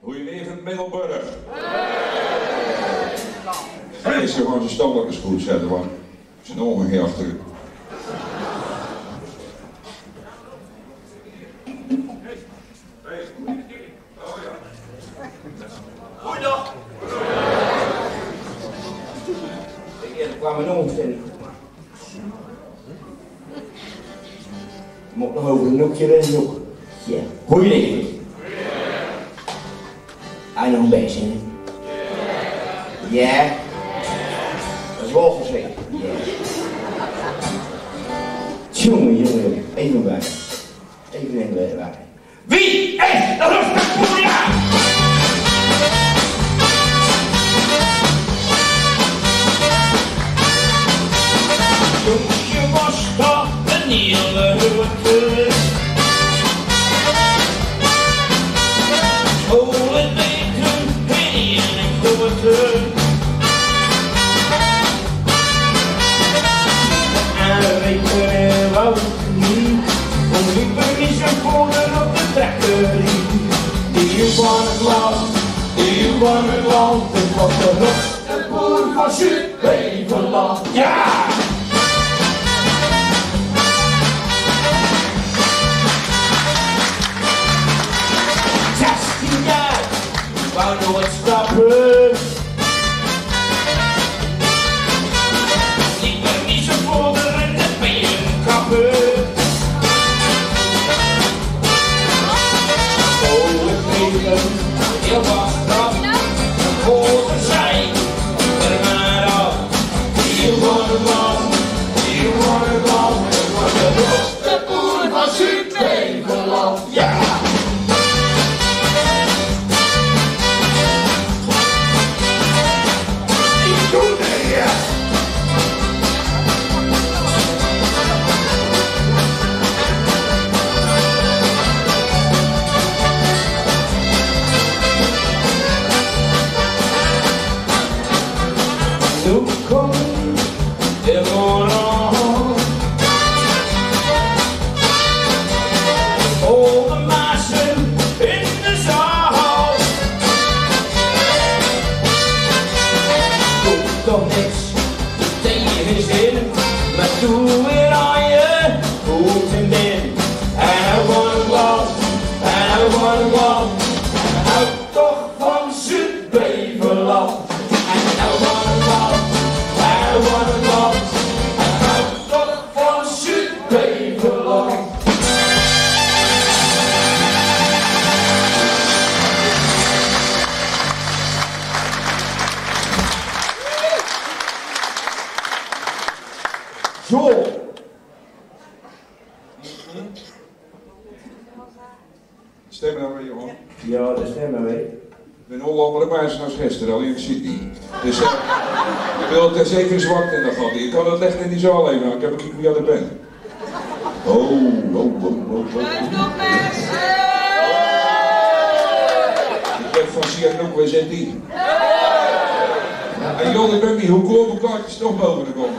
Goedenavond, Middelburg. Hij is gewoon zijn standaard goed zetten, want zijn ogen hier achter. Goeiedag. Ik kwam mijn omstelling. Ik moet nog over een noekje en zoeken. Ja, goeiedag. Hij nog een beetje, hè? Ja. Dat is wel gezegd. Ja. Jongen. Even bij. Even bij. Wie is de Rustpoelia? Je was toch een nieuwe huwelijk. Oh, het weten, heen en grote. En we weten wel niet, om die burgers en konen op de trekkerie. Die van het land, het was de Rustpoel van Zuid-Beverland. Ja! Wou nooit stappen. Ik ben niet zo voor de rente bij een kappen. Oh, het leven, heel was dat. Een grote zij, er maar af. Hier wordt het land. Het wordt de Rustpoel van Zuid-Beverland. Ja! Stemmen nou weer, jongen? Ja, dat stemmen we. Ik ben Hollander wijzer als gisteren, al in Sydney. Dus ik wil het zeker zwart in dat gat. Ik kan het leggen in die zaal even. Ik heb een kijk wie jij er bent. Oh. Ik ben van Sianouk, waar zit die? En Jon, ik ben niet, hoe komen kaartjes toch boven te komen?